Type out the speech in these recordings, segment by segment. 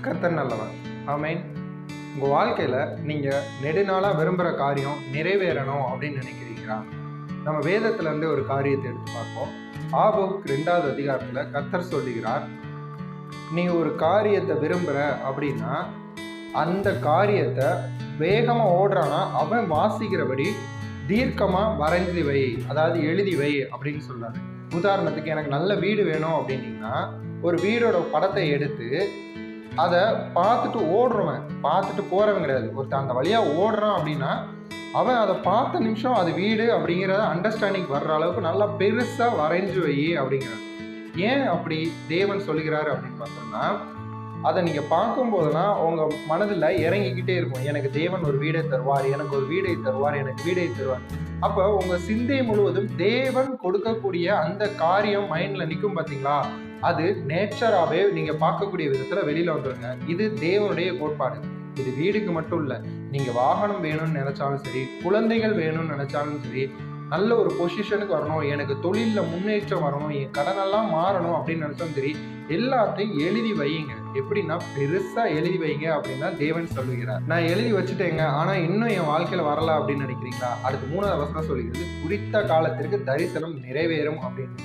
கர்த்தர் நல்லவர். ஆமென். உங்கள் வாழ்க்கையில் நீங்கள் நெடுநாளாக விரும்புகிற காரியம் நிறைவேறணும் அப்படின்னு நினைக்கிறீங்களா? நம்ம வேதத்திலேருந்து ஒரு காரியத்தை எடுத்து பார்ப்போம். ஆபோக் 2வது அதிகாரத்தில் கர்த்தர் சொல்லுகிறார், நீ ஒரு காரியத்தை விரும்புகிற அப்படின்னா அந்த காரியத்தை வேகமாக ஓடுறானா அவன் வாசிக்கிறபடி தீர்க்கமாக வரைஞ்சி வை, அதாவது எழுதி வை அப்படின்னு சொல்கிறாரு. உதாரணத்துக்கு எனக்கு நல்ல வீடு வேணும் அப்படின்னீங்கன்னா ஒரு வீடோட படத்தை எடுத்து அதை பார்த்துட்டு ஓடுறவன், பார்த்துட்டு போகிறவன் கிடையாது. ஒருத்தன் அந்த வழியாக ஓடுறான் அப்படின்னா அவன் அதை பார்த்த நிமிஷம் அது வீடு அப்படிங்கிறத அண்டர்ஸ்டாண்டிங் வர்ற அளவுக்கு நல்லா பெருசாக வரைஞ்சி வை அப்படிங்கிறார். ஏன் அப்படி தேவன் சொல்லுகிறாரு அப்படின்னு பார்த்தோம்னா, அதை நீங்கள் பார்க்கும்போதெல்லாம் உங்கள் மனதில் இறங்கிக்கிட்டே இருக்கும். எனக்கு தேவன் ஒரு வீடை தருவார், எனக்கு ஒரு வீடை தருவார், எனக்கு வீடை தருவார். அப்போ உங்கள் சிந்தை முழுவதும் தேவன் கொடுக்கக்கூடிய அந்த காரியம் மைண்டில் நிற்கும் பார்த்தீங்களா? அது நேச்சராகவே நீங்கள் பார்க்கக்கூடிய விதத்தில் வெளியில் வந்துடுங்க. இது தேவனுடைய கோட்பாடு. இது வீடுக்கு மட்டும் இல்லை, நீங்கள் வாகனம் வேணும்னு நினச்சாலும் சரி, குழந்தைகள் வேணும்னு நினச்சாலும் சரி, நல்ல ஒரு பொசிஷனுக்கு வரணும், எனக்கு தொழிலில் முன்னேற்றம் வரணும், என் கடனெல்லாம் மாறணும் அப்படின்னு நினச்சாலும் சரி, எல்லாத்தையும் எழுதி வையுங்க. எப்படின்னா பெருசாக எழுதி வைங்க அப்படின்னு தான் தேவன் சொல்லுகிறார். நான் எழுதி வச்சுட்டேங்க, ஆனால் இன்னும் என் வாழ்க்கையில் வரல அப்படின்னு நினைக்கிறீங்களா? அடுத்து 3வது வசனம் சொல்லுகிறது, குறித்த காலத்திற்கு தரிசனம் நிறைவேறும் அப்படின்னு.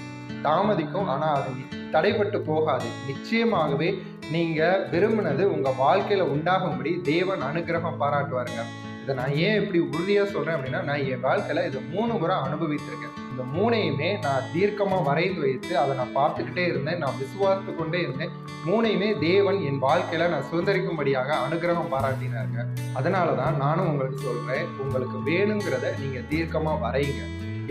தாமதிக்கும், ஆனால் அது தடைப்பட்டு போகாது. நிச்சயமாகவே நீங்கள் விரும்பினது உங்கள் வாழ்க்கையில் உண்டாகும்படி தேவன் அனுகிரகம் பாராட்டுவாருங்க. இதை நான் ஏன் இப்படி உறுதியாக சொல்கிறேன் அப்படின்னா, நான் என் வாழ்க்கையில் இதை 3 முறை அனுபவித்திருக்கேன். இந்த 3யுமே நான் தீர்க்கமாக வரைந்து வைத்து அதை நான் பார்த்துக்கிட்டே இருந்தேன், நான் விசுவாசித்து கொண்டே இருந்தேன். 3யுமே தேவன் என் வாழ்க்கையில் நான் சுதந்திரிக்கும்படியாக அனுகிரகம் பாராட்டினாருங்க. அதனால தான் நானும் உங்களுக்கு சொல்கிறேன், உங்களுக்கு வேணுங்கிறத நீங்கள் தீர்க்கமாக வரைங்க,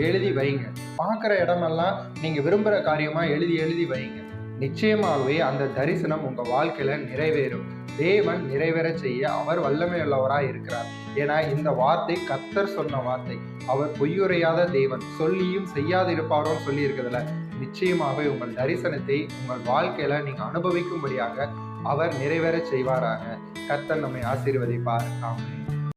எழுதி வைங்க. பார்க்குற இடமெல்லாம் நீங்கள் விரும்புகிற காரியமாக எழுதி வைங்க. நிச்சயமாகவே அந்த தரிசனம் உங்கள் வாழ்க்கையில் நிறைவேறும். தேவன் நிறைவேற செய்ய அவர் வல்லமை உள்ளவராக இருக்கிறார். ஏன்னா இந்த வார்த்தை கர்த்தர் சொன்ன வார்த்தை. அவர் பொய்யுரையாத தேவன், சொல்லியும் செய்யாது இருப்பாரோன்னு சொல்லி இருக்கிறதுல நிச்சயமாகவே உங்கள் தரிசனத்தை உங்கள் வாழ்க்கையில் நீங்கள் அனுபவிக்கும்படியாக அவர் நிறைவேற செய்வாராக. கர்த்தர் நம்மை ஆசீர்வதிப்பார். ஆமென்.